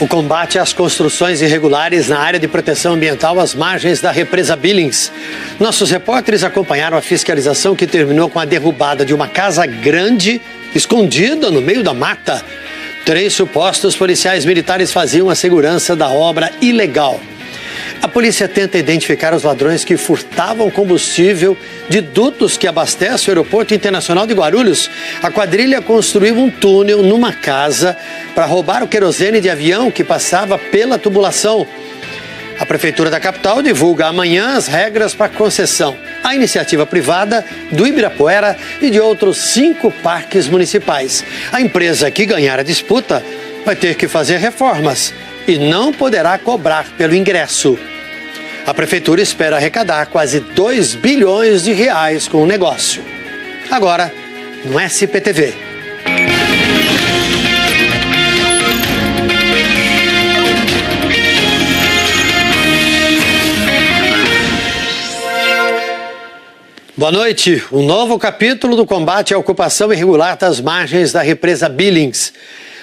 O combate às construções irregulares na área de proteção ambiental às margens da represa Billings. Nossos repórteres acompanharam a fiscalização que terminou com a derrubada de uma casa grande, escondida no meio da mata. 3 supostos policiais militares faziam a segurança da obra ilegal. A polícia tenta identificar os ladrões que furtavam combustível de dutos que abastecem o Aeroporto Internacional de Guarulhos. A quadrilha construiu um túnel numa casa para roubar o querosene de avião que passava pela tubulação. A Prefeitura da capital divulga amanhã as regras para concessão à iniciativa privada do Ibirapuera e de outros 5 parques municipais. A empresa que ganhar a disputa vai ter que fazer reformas e não poderá cobrar pelo ingresso. A Prefeitura espera arrecadar quase 2 bilhões de reais com o negócio. Agora, no SPTV. Boa noite. Um novo capítulo do combate à ocupação irregular das margens da represa Billings.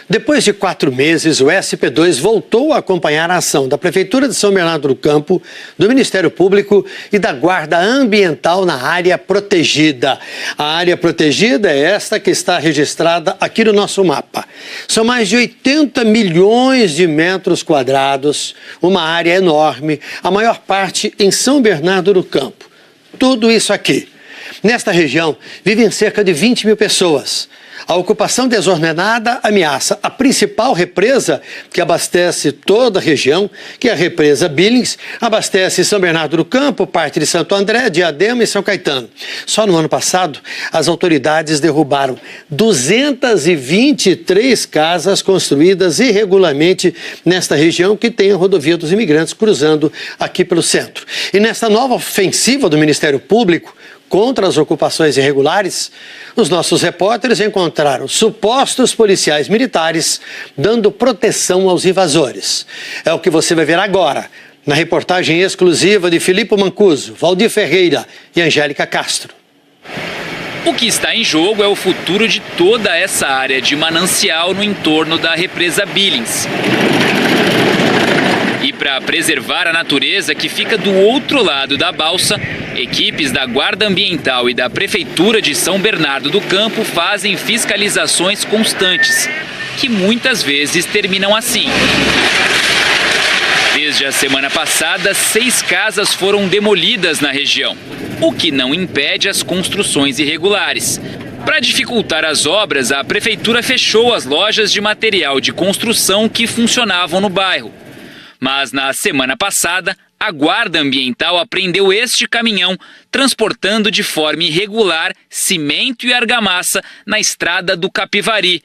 Depois de 4 meses, o SP2 voltou a acompanhar a ação da Prefeitura de São Bernardo do Campo, do Ministério Público e da Guarda Ambiental na área protegida. A área protegida é esta que está registrada aqui no nosso mapa. São mais de 80 milhões de metros quadrados, uma área enorme, a maior parte em São Bernardo do Campo. Tudo isso aqui. Nesta região vivem cerca de 20 mil pessoas. A ocupação desordenada ameaça a principal represa que abastece toda a região, que é a represa Billings, abastece São Bernardo do Campo, parte de Santo André, Diadema e São Caetano. Só no ano passado, as autoridades derrubaram 223 casas construídas irregularmente nesta região que tem a rodovia dos imigrantes cruzando aqui pelo centro. E nesta nova ofensiva do Ministério Público contra as ocupações irregulares, os nossos repórteres encontraram supostos policiais militares dando proteção aos invasores. É o que você vai ver agora, na reportagem exclusiva de Filipe Mancuso, Valdir Ferreira e Angélica Castro. O que está em jogo é o futuro de toda essa área de manancial no entorno da represa Billings. E para preservar a natureza que fica do outro lado da balsa, equipes da Guarda Ambiental e da Prefeitura de São Bernardo do Campo fazem fiscalizações constantes, que muitas vezes terminam assim. Desde a semana passada, 6 casas foram demolidas na região, o que não impede as construções irregulares. Para dificultar as obras, a Prefeitura fechou as lojas de material de construção que funcionavam no bairro. Mas na semana passada, a Guarda Ambiental apreendeu este caminhão transportando de forma irregular cimento e argamassa na estrada do Capivari.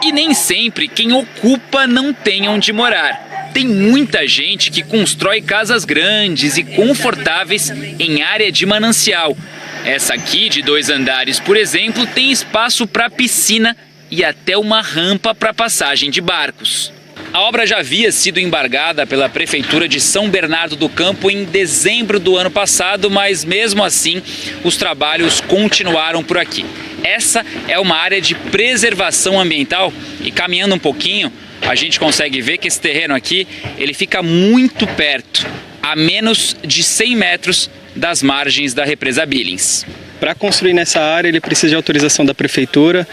E nem sempre quem ocupa não tem onde morar. Tem muita gente que constrói casas grandes e confortáveis em área de manancial. Essa aqui, de 2 andares, por exemplo, tem espaço para piscina e até uma rampa para passagem de barcos. A obra já havia sido embargada pela Prefeitura de São Bernardo do Campo em dezembro do ano passado, mas mesmo assim os trabalhos continuaram por aqui. Essa é uma área de preservação ambiental e caminhando um pouquinho a gente consegue ver que esse terreno aqui ele fica muito perto, a menos de 100 metros das margens da represa Billings. Para construir nessa área ele precisa de autorização da Prefeitura,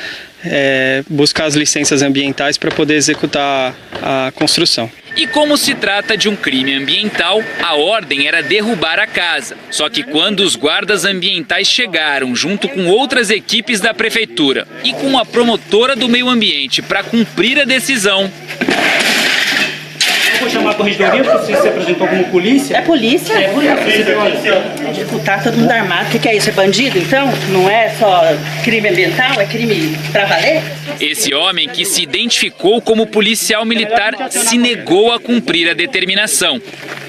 buscar as licenças ambientais para poder executar a construção. E como se trata de um crime ambiental, a ordem era derrubar a casa. Só que quando os guardas ambientais chegaram, junto com outras equipes da Prefeitura e com a promotora do meio ambiente para cumprir a decisão... Vou chamar a corregedoria, porque você se apresentou como polícia. É polícia? É polícia. Tá todo mundo armado. O que é isso? É bandido, então? Não é só crime ambiental, é crime pra valer? Esse homem, que se identificou como policial militar, se negou a cumprir a determinação.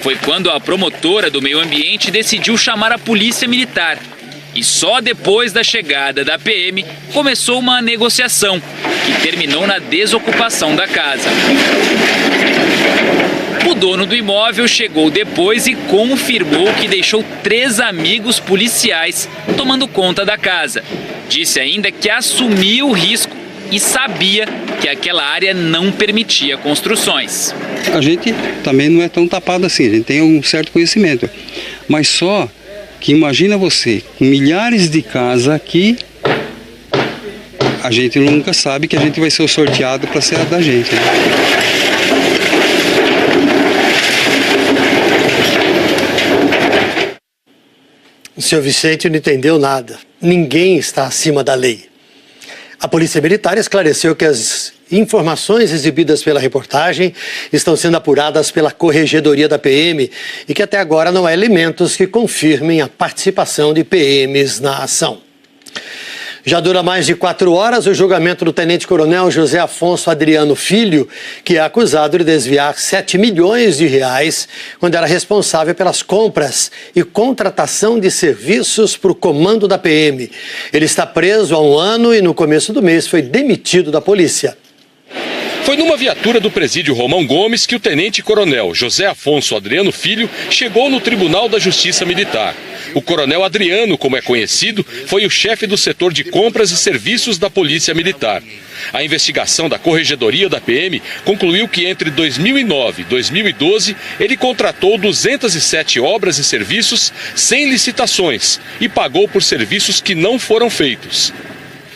Foi quando a promotora do meio ambiente decidiu chamar a polícia militar. E só depois da chegada da PM começou uma negociação, que terminou na desocupação da casa. O dono do imóvel chegou depois e confirmou que deixou 3 amigos policiais tomando conta da casa. Disse ainda que assumiu o risco e sabia que aquela área não permitia construções. A gente também não é tão tapado assim, a gente tem um certo conhecimento. Mas só que imagina você, com milhares de casas aqui, a gente nunca sabe que a gente vai ser o sorteado para ser a da gente, né? O senhor Vicente não entendeu nada. Ninguém está acima da lei. A Polícia Militar esclareceu que as informações exibidas pela reportagem estão sendo apuradas pela Corregedoria da PM e que até agora não há elementos que confirmem a participação de PMs na ação. Já dura mais de 4 horas o julgamento do tenente-coronel José Afonso Adriano Filho, que é acusado de desviar 7 milhões de reais quando era responsável pelas compras e contratação de serviços para o comando da PM. Ele está preso há 1 ano e no começo do mês foi demitido da polícia. Foi numa viatura do presídio Romão Gomes que o tenente-coronel José Afonso Adriano Filho chegou no Tribunal da Justiça Militar. O coronel Adriano, como é conhecido, foi o chefe do setor de compras e serviços da Polícia Militar. A investigação da Corregedoria da PM concluiu que entre 2009 e 2012 ele contratou 207 obras e serviços sem licitações e pagou por serviços que não foram feitos.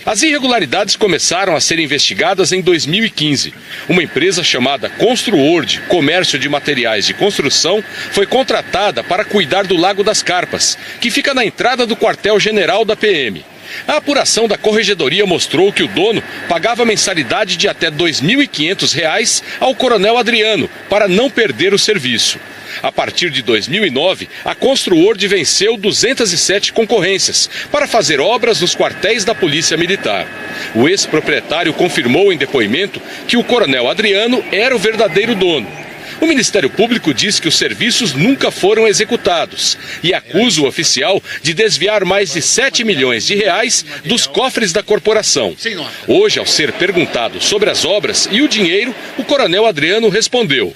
As irregularidades começaram a ser investigadas em 2015. Uma empresa chamada Construord, Comércio de Materiais de Construção, foi contratada para cuidar do Lago das Carpas, que fica na entrada do quartel-general da PM. A apuração da Corregedoria mostrou que o dono pagava mensalidade de até R$ 2.500 ao coronel Adriano, para não perder o serviço. A partir de 2009, a Construord venceu 207 concorrências para fazer obras nos quartéis da Polícia Militar. O ex-proprietário confirmou em depoimento que o coronel Adriano era o verdadeiro dono. O Ministério Público diz que os serviços nunca foram executados e acusa o oficial de desviar mais de 7 milhões de reais dos cofres da corporação. Hoje, ao ser perguntado sobre as obras e o dinheiro, o coronel Adriano respondeu: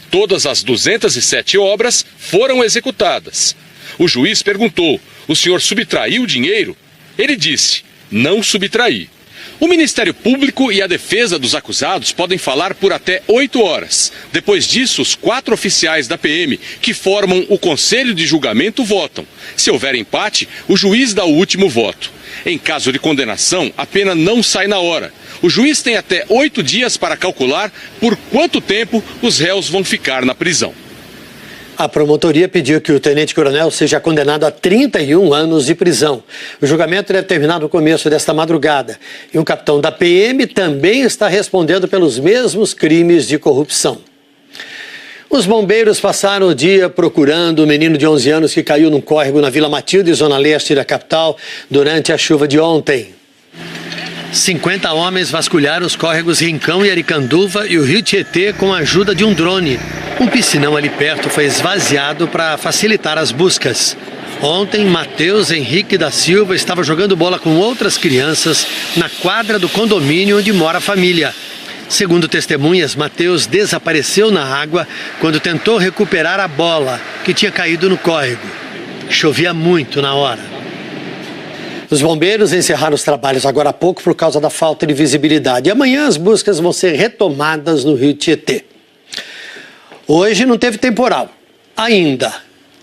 todas as 207 obras foram executadas. O juiz perguntou: o senhor subtraiu o dinheiro? Ele disse: não subtraí. O Ministério Público e a defesa dos acusados podem falar por até 8 horas. Depois disso, os 4 oficiais da PM, que formam o Conselho de Julgamento, votam. Se houver empate, o juiz dá o último voto. Em caso de condenação, a pena não sai na hora. O juiz tem até 8 dias para calcular por quanto tempo os réus vão ficar na prisão. A promotoria pediu que o tenente-coronel seja condenado a 31 anos de prisão. O julgamento deve terminar no começo desta madrugada. E um capitão da PM também está respondendo pelos mesmos crimes de corrupção. Os bombeiros passaram o dia procurando o menino de 11 anos que caiu num córrego na Vila Matilde, zona leste da capital, durante a chuva de ontem. 50 homens vasculharam os córregos Rincão e Aricanduva e o rio Tietê com a ajuda de um drone. Um piscinão ali perto foi esvaziado para facilitar as buscas. Ontem, Matheus Henrique da Silva estava jogando bola com outras crianças na quadra do condomínio onde mora a família. Segundo testemunhas, Matheus desapareceu na água quando tentou recuperar a bola que tinha caído no córrego. Chovia muito na hora. Os bombeiros encerraram os trabalhos agora há pouco por causa da falta de visibilidade. E amanhã as buscas vão ser retomadas no rio Tietê. Hoje não teve temporal, ainda.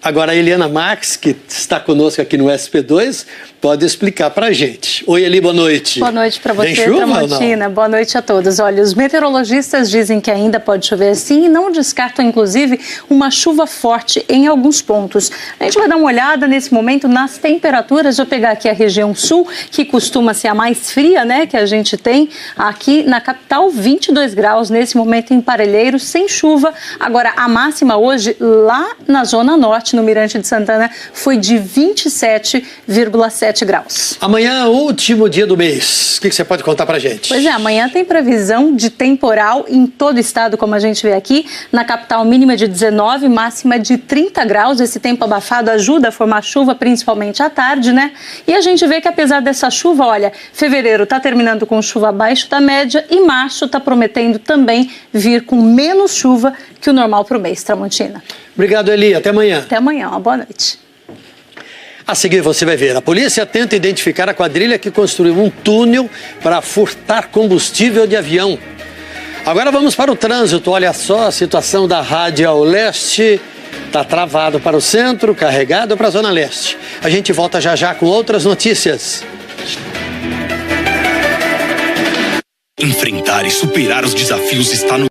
Agora a Eliana Marques, que está conosco aqui no SP2, pode explicar para a gente. Oi, Eli, boa noite. Boa noite para você, Tramontina. Boa noite a todos. Olha, os meteorologistas dizem que ainda pode chover sim e não descartam, inclusive, uma chuva forte em alguns pontos. A gente vai dar uma olhada nesse momento nas temperaturas. Vou pegar aqui a região sul, que costuma ser a mais fria, né, que a gente tem aqui na capital, 22 graus nesse momento em Parelheiros, sem chuva. Agora, a máxima hoje, lá na zona norte, no Mirante de Santana, foi de 27,7 graus. Amanhã, último dia do mês. O que você pode contar pra gente? Pois é, amanhã tem previsão de temporal em todo o estado, como a gente vê aqui. Na capital, mínima de 19, máxima de 30 graus. Esse tempo abafado ajuda a formar chuva, principalmente à tarde, né? E a gente vê que apesar dessa chuva, olha, fevereiro tá terminando com chuva abaixo da média e março tá prometendo também vir com menos chuva que o normal pro mês, Tramontina. Obrigado, Eli. Até amanhã. Até amanhã. Uma boa noite. A seguir você vai ver, a polícia tenta identificar a quadrilha que construiu um túnel para furtar combustível de avião. Agora vamos para o trânsito. Olha só a situação da Radial Leste. Está travado para o centro, carregado para a Zona Leste. A gente volta já já com outras notícias. Enfrentar e superar os desafios está no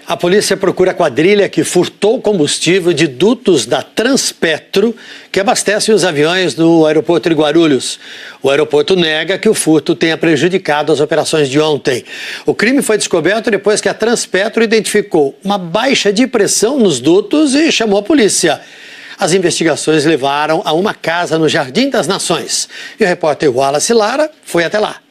A polícia procura a quadrilha que furtou combustível de dutos da Transpetro, que abastece os aviões do aeroporto de Guarulhos. O aeroporto nega que o furto tenha prejudicado as operações de ontem. O crime foi descoberto depois que a Transpetro identificou uma baixa de pressão nos dutos e chamou a polícia. As investigações levaram a uma casa no Jardim das Nações. E o repórter Wallace Lara foi até lá.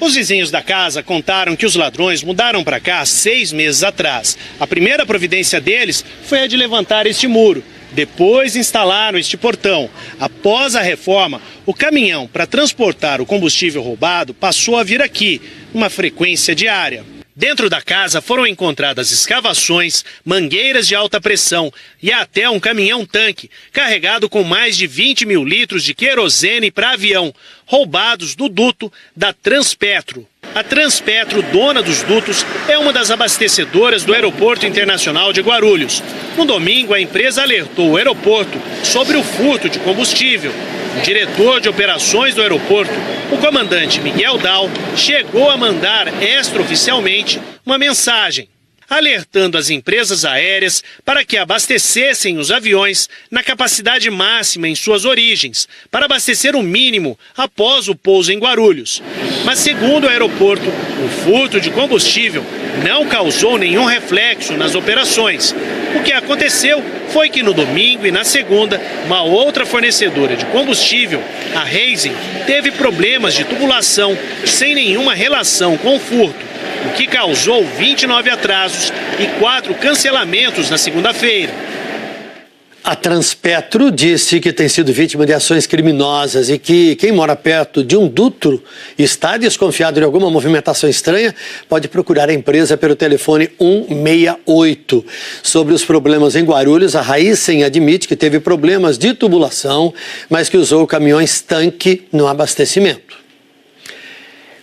Os vizinhos da casa contaram que os ladrões mudaram para cá 6 meses atrás. A primeira providência deles foi a de levantar este muro. Depois instalaram este portão. Após a reforma, o caminhão para transportar o combustível roubado passou a vir aqui, uma frequência diária. Dentro da casa foram encontradas escavações, mangueiras de alta pressão e até um caminhão-tanque carregado com mais de 20 mil litros de querosene para avião, roubados do duto da Transpetro. A Transpetro, dona dos dutos, é uma das abastecedoras do Aeroporto Internacional de Guarulhos. No domingo, a empresa alertou o aeroporto sobre o furto de combustível. O diretor de operações do aeroporto, o comandante Miguel Dal, chegou a mandar extraoficialmente uma mensagem, alertando as empresas aéreas para que abastecessem os aviões na capacidade máxima em suas origens, para abastecer o mínimo após o pouso em Guarulhos. Mas, segundo o aeroporto, o furto de combustível não causou nenhum reflexo nas operações. O que aconteceu foi que no domingo e na segunda, uma outra fornecedora de combustível, a Raízen, teve problemas de tubulação sem nenhuma relação com o furto, o que causou 29 atrasos e 4 cancelamentos na segunda-feira. A Transpetro disse que tem sido vítima de ações criminosas e que quem mora perto de um duto e está desconfiado de alguma movimentação estranha pode procurar a empresa pelo telefone 168. Sobre os problemas em Guarulhos, a Raízen admite que teve problemas de tubulação, mas que usou caminhões-tanque no abastecimento.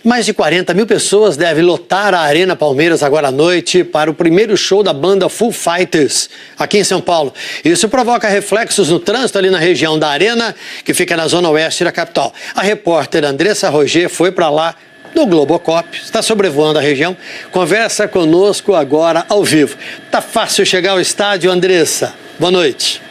Mais de 40 mil pessoas devem lotar a Arena Palmeiras agora à noite para o primeiro show da banda Foo Fighters, aqui em São Paulo. Isso provoca reflexos no trânsito ali na região da Arena, que fica na zona oeste da capital. A repórter Andressa Roger foi para lá no Globocop, está sobrevoando a região, conversa conosco agora ao vivo. Tá fácil chegar ao estádio, Andressa? Boa noite.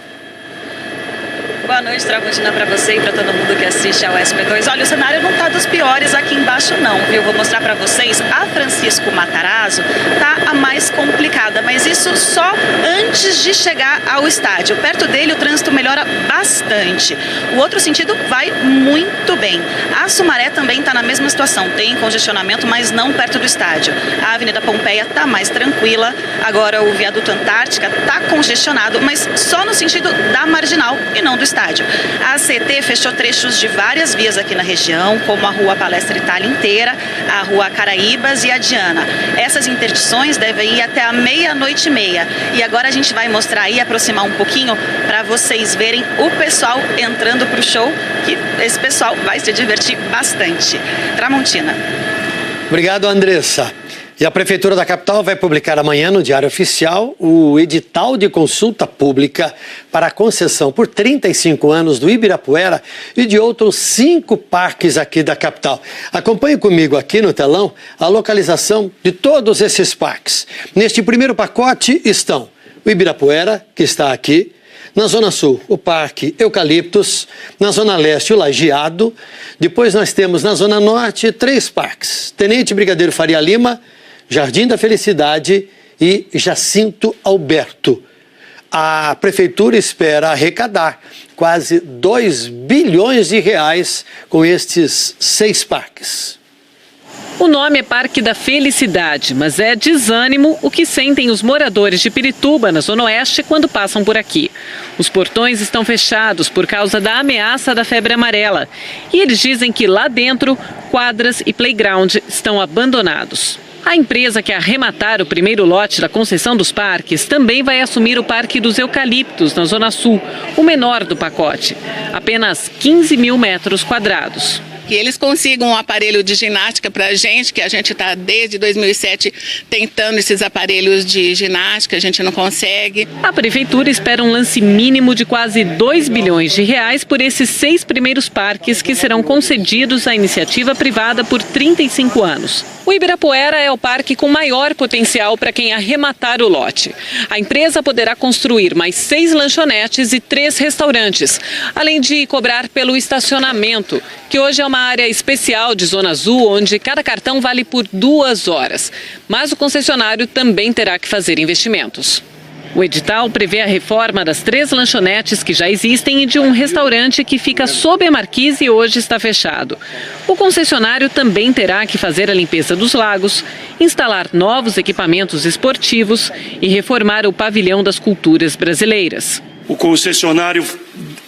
Boa noite, Tramontina, para você e para todo mundo que assiste ao SP2. Olha, o cenário não tá dos piores aqui embaixo não, viu? Vou mostrar para vocês. A Francisco Matarazzo tá a mais complicada, mas isso só antes de chegar ao estádio. Perto dele o trânsito melhora bastante. O outro sentido vai muito bem. A Sumaré também está na mesma situação. Tem congestionamento, mas não perto do estádio. A Avenida Pompeia está mais tranquila. Agora o Viaduto Antártica está congestionado, mas só no sentido da Marginal e não do estádio. A CET fechou trechos de várias vias aqui na região, como a Rua Palestra Itália inteira, a Rua Caraíbas e a Diana. Essas interdições devem ir até a 00:30. E agora a gente vai mostrar aí, aproximar um pouquinho, para vocês verem o pessoal entrando para o show, que esse pessoal vai se divertir bastante. Tramontina. Obrigado, Andressa. E a Prefeitura da capital vai publicar amanhã no Diário Oficial o edital de consulta pública para a concessão por 35 anos do Ibirapuera e de outros 5 parques aqui da capital. Acompanhe comigo aqui no telão a localização de todos esses parques. Neste primeiro pacote estão o Ibirapuera, que está aqui. Na Zona Sul, o Parque Eucaliptos. Na Zona Leste, o Lajeado. Depois nós temos na Zona Norte 3 parques. Tenente Brigadeiro Faria Lima, Jardim da Felicidade e Jacinto Alberto. A Prefeitura espera arrecadar quase 2 bilhões de reais com estes 6 parques. O nome é Parque da Felicidade, mas é desânimo o que sentem os moradores de Pirituba, na Zona Oeste, quando passam por aqui. Os portões estão fechados por causa da ameaça da febre amarela. E eles dizem que lá dentro, quadras e playground estão abandonados. A empresa que arrematar o primeiro lote da concessão dos parques também vai assumir o Parque dos Eucaliptos, na Zona Sul, o menor do pacote. Apenas 15 mil metros quadrados. Que eles consigam um aparelho de ginástica para a gente, que a gente está desde 2007 tentando esses aparelhos de ginástica, a gente não consegue. A Prefeitura espera um lance mínimo de quase 2 bilhões de reais por esses 6 primeiros parques que serão concedidos à iniciativa privada por 35 anos. O Ibirapuera é o parque com maior potencial para quem arrematar o lote. A empresa poderá construir mais 6 lanchonetes e 3 restaurantes, além de cobrar pelo estacionamento, que hoje é uma área especial de Zona Azul, onde cada cartão vale por 2 horas. Mas o concessionário também terá que fazer investimentos. O edital prevê a reforma das 3 lanchonetes que já existem e de um restaurante que fica sob a marquise e hoje está fechado. O concessionário também terá que fazer a limpeza dos lagos, instalar novos equipamentos esportivos e reformar o pavilhão das culturas brasileiras. O concessionário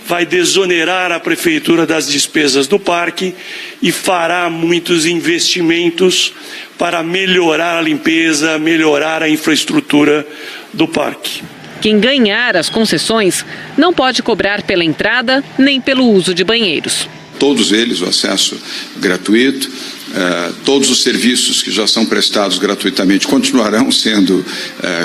vai desonerar a Prefeitura das despesas do parque e fará muitos investimentos para melhorar a limpeza, melhorar a infraestrutura do parque. Quem ganhar as concessões não pode cobrar pela entrada nem pelo uso de banheiros. Todos eles, o acesso gratuito, todos os serviços que já são prestados gratuitamente continuarão sendo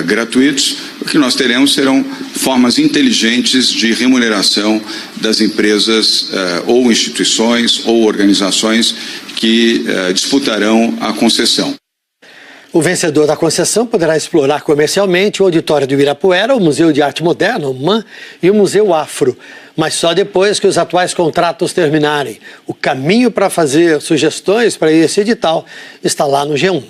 gratuitos. O que nós teremos serão formas inteligentes de remuneração das empresas ou instituições ou organizações que disputarão a concessão. O vencedor da concessão poderá explorar comercialmente o Auditório do Ibirapuera, o Museu de Arte Moderna, o MAN, e o Museu Afro, mas só depois que os atuais contratos terminarem. O caminho para fazer sugestões para esse edital está lá no G1.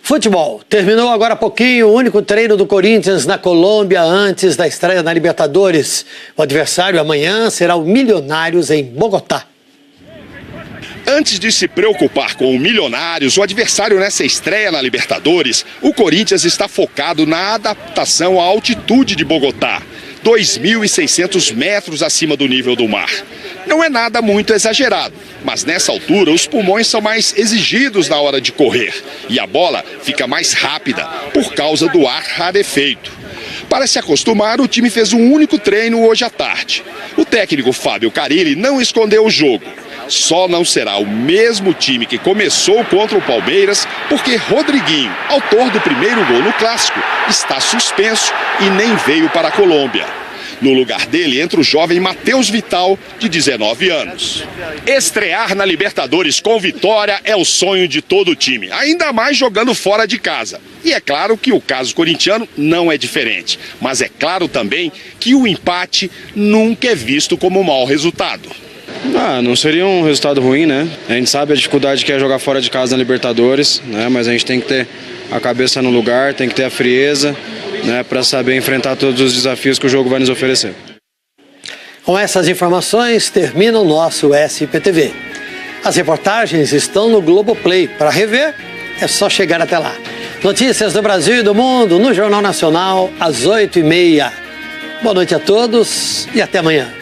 Futebol. Terminou agora há pouquinho o único treino do Corinthians na Colômbia antes da estreia na Libertadores. O adversário amanhã será o Milionários em Bogotá. Antes de se preocupar com o Milionários, o adversário nessa estreia na Libertadores, o Corinthians está focado na adaptação à altitude de Bogotá, 2.600 metros acima do nível do mar. Não é nada muito exagerado, mas nessa altura os pulmões são mais exigidos na hora de correr e a bola fica mais rápida por causa do ar rarefeito. Para se acostumar, o time fez um único treino hoje à tarde. O técnico Fábio Carille não escondeu o jogo. Só não será o mesmo time que começou contra o Palmeiras, porque Rodriguinho, autor do primeiro gol no Clássico, está suspenso e nem veio para a Colômbia. No lugar dele entra o jovem Matheus Vital, de 19 anos. Estrear na Libertadores com vitória é o sonho de todo o time, ainda mais jogando fora de casa. E é claro que o caso corintiano não é diferente, mas é claro também que o empate nunca é visto como um mau resultado. Não seria um resultado ruim, né? A gente sabe a dificuldade que é jogar fora de casa na Libertadores, né? Mas a gente tem que ter a cabeça no lugar, tem que ter a frieza, né? Para saber enfrentar todos os desafios que o jogo vai nos oferecer. Com essas informações, termina o nosso SPTV. As reportagens estão no Globoplay. Para rever, é só chegar até lá. Notícias do Brasil e do mundo no Jornal Nacional, às 8h30. Boa noite a todos e até amanhã.